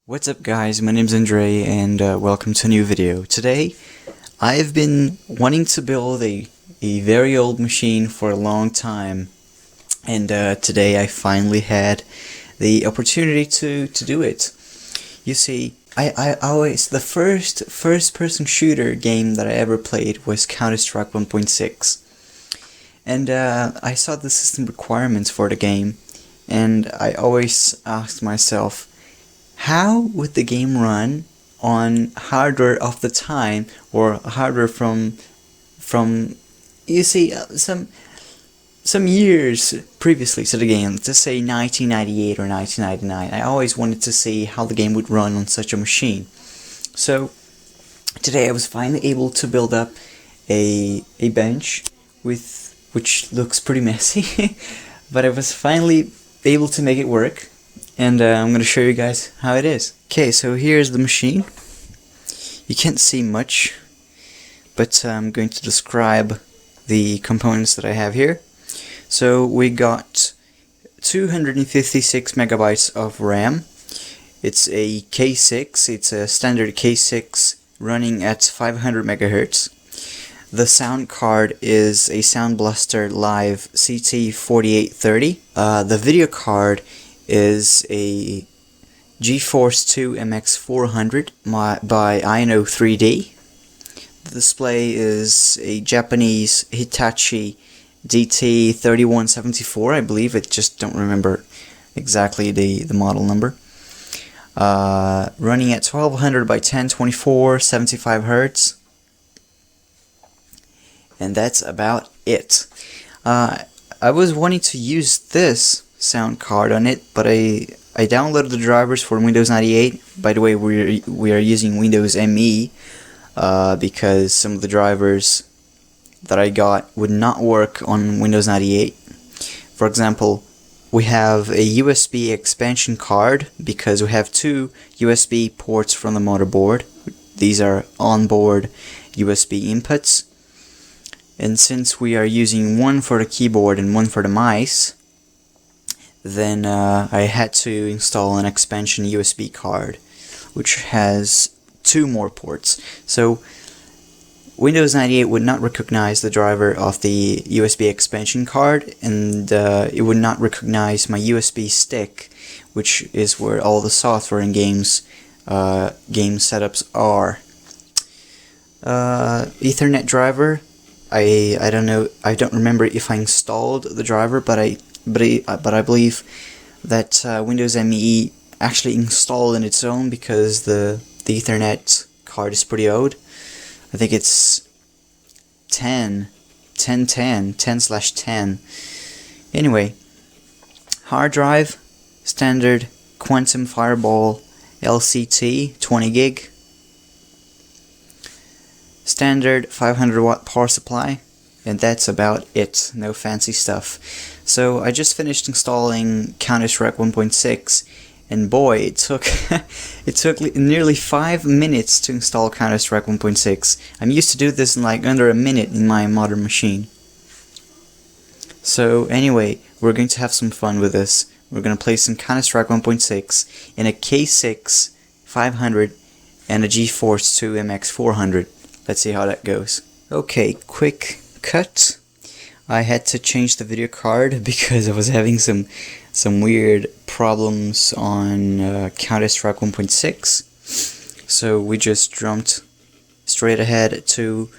What's up guys, my name's Andre and welcome to a new video. Today I've been wanting to build a very old machine for a long time, and today I finally had the opportunity to do it. You see, I always, the first person shooter game that I ever played was Counter-Strike 1.6, and I saw the system requirements for the game, and I always asked myself, how would the game run on hardware of the time, or hardware from you see some years previously to the game, let's say 1998 or 1999. I always wanted to see how the game would run on such a machine. So today I was finally able to build up a bench which looks pretty messy, but I was finally able to make it work. And I'm going to show you guys how it is. Okay, so here's the machine. You can't see much, but I'm going to describe the components that I have here. So we got 256 megabytes of RAM. It's a K6, it's a standard K6 running at 500 megahertz. The sound card is a Sound Blaster Live CT4830. The video card is a GeForce 2 MX 400 by INO 3D. The display is a Japanese Hitachi DT3174, I believe. I just don't remember exactly the model number. Running at 1200 by 1024, 75 Hz. And that's about it. I was wanting to use this sound card on it, but I downloaded the drivers for Windows 98. By the way, we are using Windows ME because some of the drivers that I got would not work on Windows 98. For example, we have a USB expansion card because we have two USB ports from the motherboard. These are onboard USB inputs, and since we are using one for the keyboard and one for the mice, then I had to install an expansion USB card, which has two more ports. So Windows 98 would not recognize the driver of the USB expansion card, and it would not recognize my USB stick, which is where all the software and game setups are. Ethernet driver, I don't know, I don't remember if I installed the driver, but I believe that Windows ME actually installed in its own because the Ethernet card is pretty old. I think it's 10/10. Anyway, hard drive, standard Quantum Fireball LCT 20 gig, standard 500 watt power supply. And that's about it, no fancy stuff. So I just finished installing Counter-Strike 1.6, and boy, it took nearly 5 minutes to install Counter-Strike 1.6. I'm used to do this in like under a minute in my modern machine. So anyway, we're going to have some fun with this. We're going to play some Counter-Strike 1.6 in a K6 500 and a GeForce 2 MX 400. Let's see how that goes. Okay, quick cut. I had to change the video card because I was having some weird problems on Counter-Strike 1.6. So we just jumped straight ahead to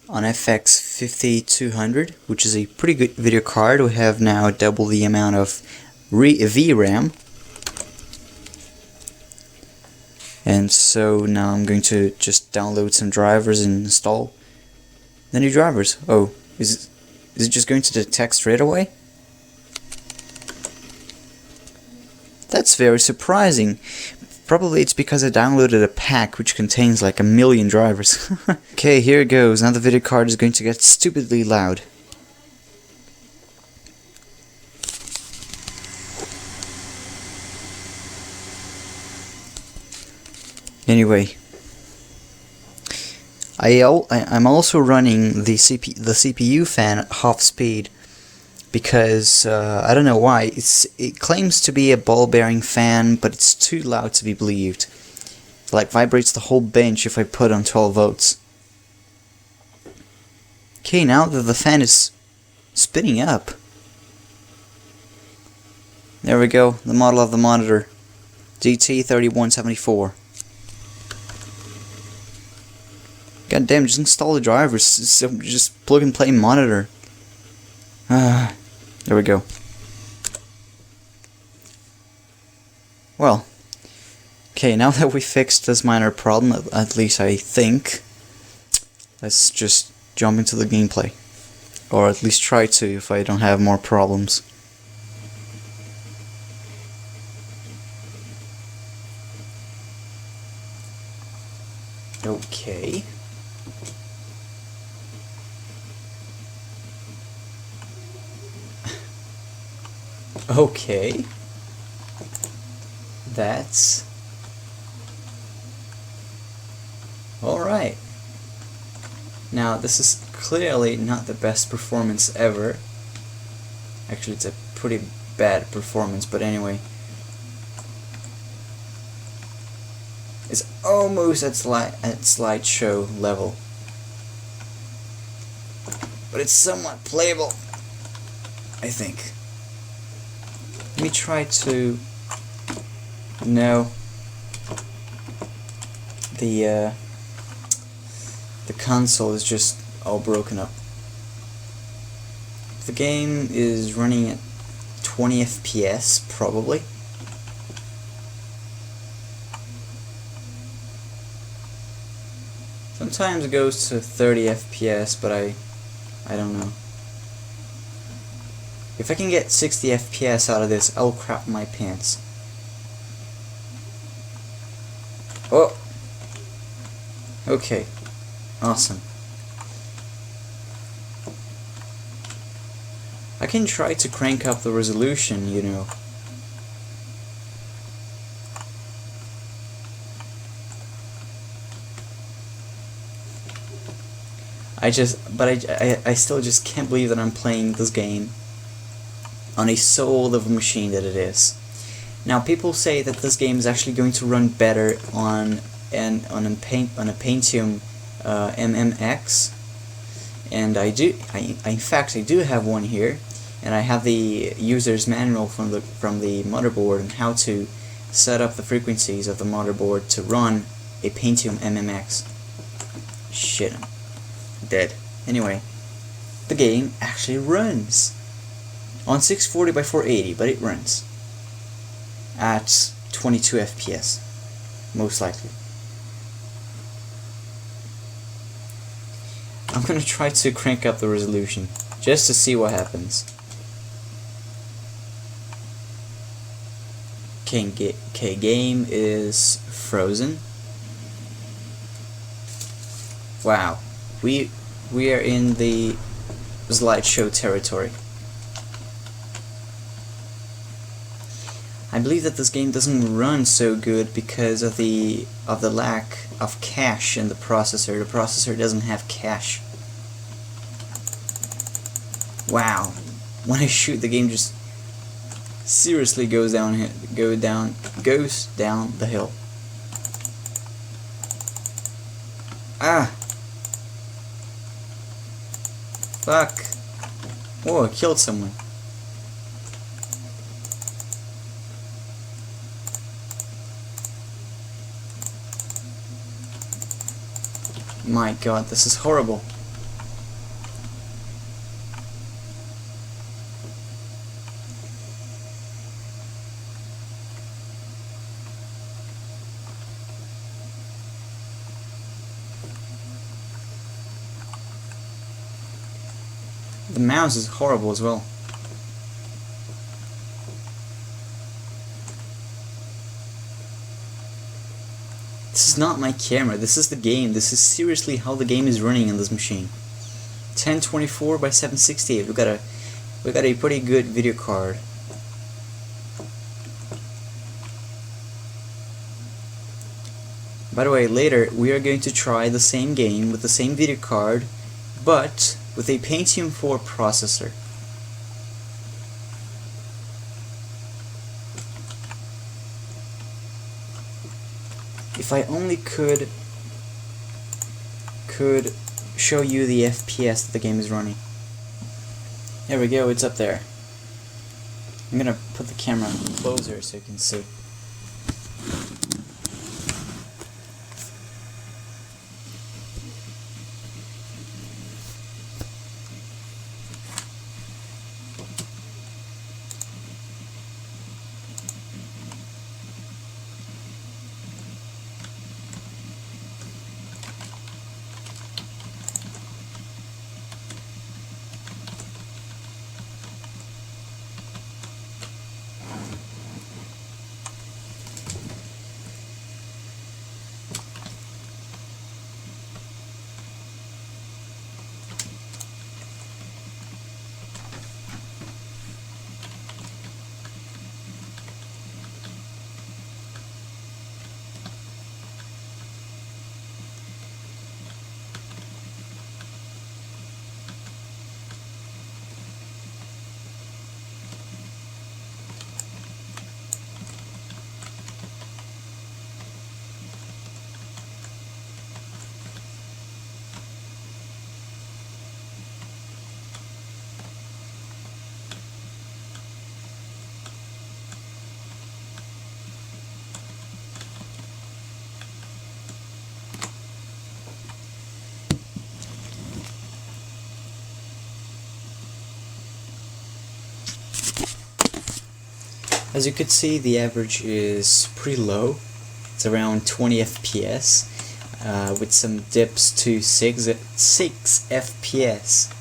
an FX 5200, which is a pretty good video card. We have now double the amount of VRAM. And so now I'm going to just download some drivers and install the new drivers. Oh, is it just going to detect straight away? That's very surprising. Probably it's because I downloaded a pack which contains like 1 million drivers. Okay, here it goes. Now the video card is going to get stupidly loud. Anyway, I'm also running the CPU fan at half speed because I don't know why. It claims to be a ball bearing fan, but it's too loud to be believed. It like vibrates the whole bench if I put on 12 volts. Okay, now that the fan is spinning up. There we go, the model of the monitor. GT3174. God damn, just install the drivers. Just plug and play monitor. There we go. Well, okay, now that we fixed this minor problem, at least I think, let's just jump into the gameplay. Or at least try to if I don't have more problems. Okay. Okay. That's alright. Now, this is clearly not the best performance ever. Actually, it's a pretty bad performance, but anyway. It's almost at slideshow level. But it's somewhat playable, I think. Let me try to... No. The console is just all broken up. The game is running at 20 FPS, probably. Sometimes it goes to 30 FPS, but I don't know. If I can get 60 FPS out of this, I'll crap my pants. Oh! Okay. Awesome. I can try to crank up the resolution, you know. I still just can't believe that I'm playing this game on a soul of a machine that it is. Now, people say that this game is actually going to run better on a Pentium MMX, and in fact I do have one here, and I have the user's manual from the motherboard on how to set up the frequencies of the motherboard to run a Pentium MMX. Shit, I'm dead. Anyway, the game actually runs on 640 by 480, but it runs at 22 FPS, most likely. I'm gonna try to crank up the resolution just to see what happens. Okay, game is frozen. Wow, we are in the slideshow territory. I believe that this game doesn't run so good because of the lack of cache in the processor. The processor doesn't have cache. Wow, when I shoot, the game just seriously goes down the hill. Ah, fuck! Oh, I killed someone. My god, this is horrible. The mouse is horrible as well. This is not my camera, this is the game. This is seriously how the game is running in this machine. 1024 by 768. We got a pretty good video card. By the way, later we are going to try the same game with the same video card, but with a Pentium 4 processor. If I only could show you the FPS that the game is running. There we go, it's up there. I'm gonna put the camera closer so you can see. As you could see, the average is pretty low. It's around 20 FPS, with some dips to 6 FPS.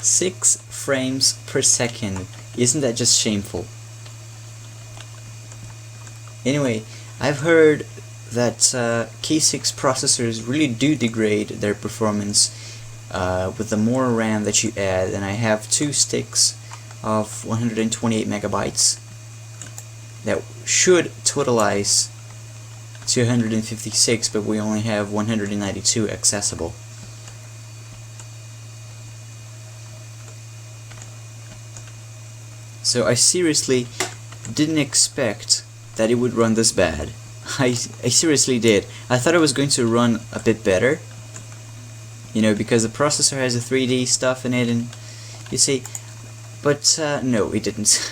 6 frames per second. Isn't that just shameful? Anyway, I've heard that K6 processors really do degrade their performance with the more RAM that you add, and I have 2 sticks of 128 megabytes that should totalize to 156, but we only have 192 accessible. So I seriously didn't expect that it would run this bad. I seriously did. I thought it was going to run a bit better, you know, because the processor has a 3D stuff in it, and you see, but no, it didn't.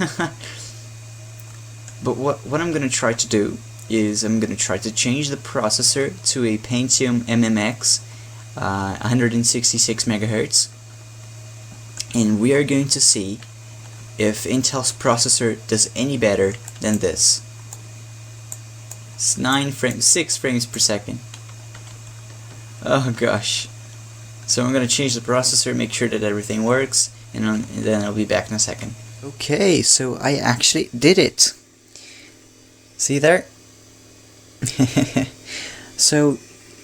But what I'm going to try to do is I'm going to try to change the processor to a Pentium MMX 166 megahertz, and we are going to see if Intel's processor does any better than this. It's 6 frames per second. Oh gosh. So I'm going to change the processor, make sure that everything works, and then I'll be back in a second. Okay, so I actually did it. See there? So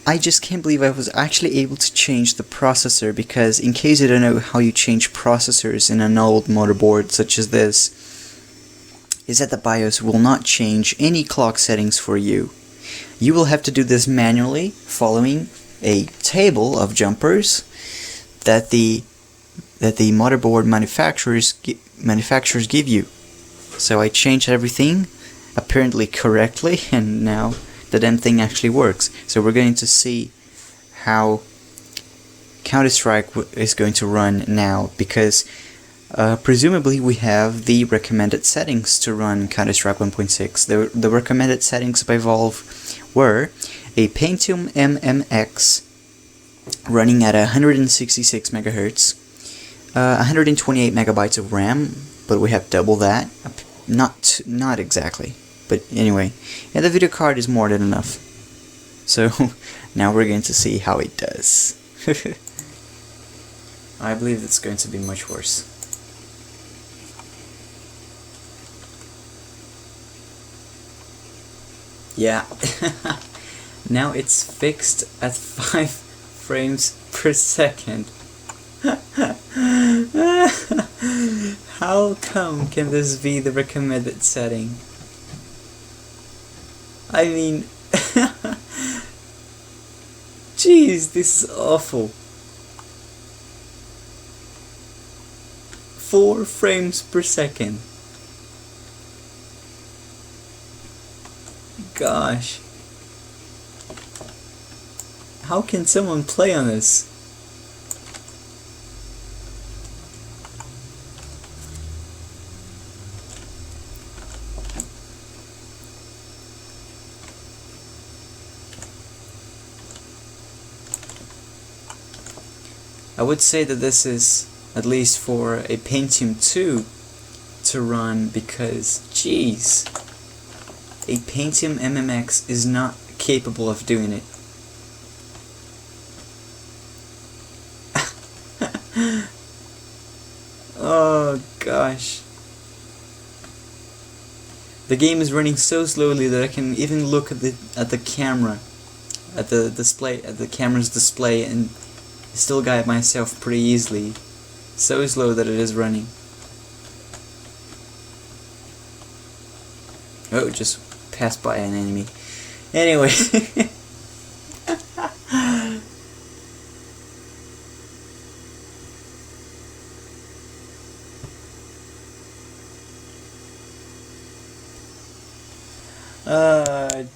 I just can't believe I was actually able to change the processor, because in case you don't know how you change processors in an old motherboard such as this, is that the BIOS will not change any clock settings for you. You will have to do this manually, following a table of jumpers that the motherboard manufacturers give you. So I changed everything apparently correctly, and now the damn thing actually works. So we're going to see how Counter-Strike is going to run now, because presumably we have the recommended settings to run Counter-Strike 1.6. The recommended settings by Valve were a Pentium MMX running at 166 megahertz, 128 megabytes of RAM, but we have double that. Not exactly, but anyway, and the video card is more than enough. So now we're going to see how it does. I believe it's going to be much worse. Yeah, now it's fixed at 5 frames per second. How come can this be the recommended setting? I mean, jeez, this is awful. 4 frames per second. Gosh. How can someone play on this? I would say that this is, at least for a Pentium 2 to run, because, jeez, a Pentium MMX is not capable of doing it. Oh gosh. The game is running so slowly that I can even look at the camera, at the camera's display, and still guide myself pretty easily. So slow that it is running. Oh, just passed by an enemy. Anyway.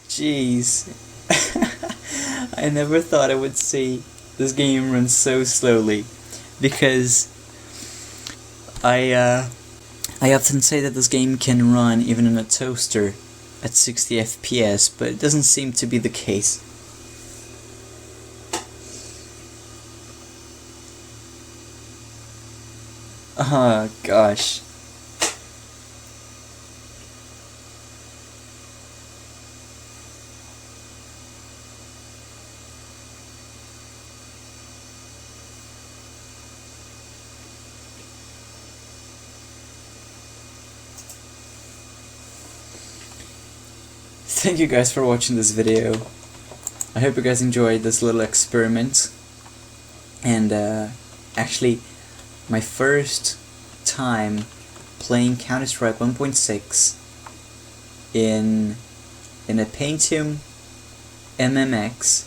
Jeez. I never thought I would see this game run so slowly, because I often say that this game can run even in a toaster at 60 FPS, but it doesn't seem to be the case. Oh gosh. Thank you guys for watching this video. I hope you guys enjoyed this little experiment. And actually, my first time playing Counter-Strike 1.6 in a Pentium MMX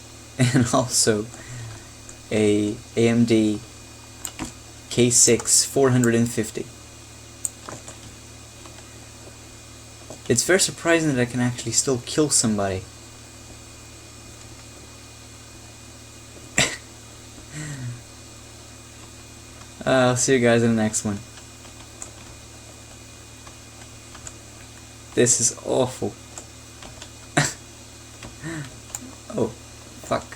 and also a AMD K6-450. It's very surprising that I can actually still kill somebody. I'll see you guys in the next one. This is awful. Oh, fuck.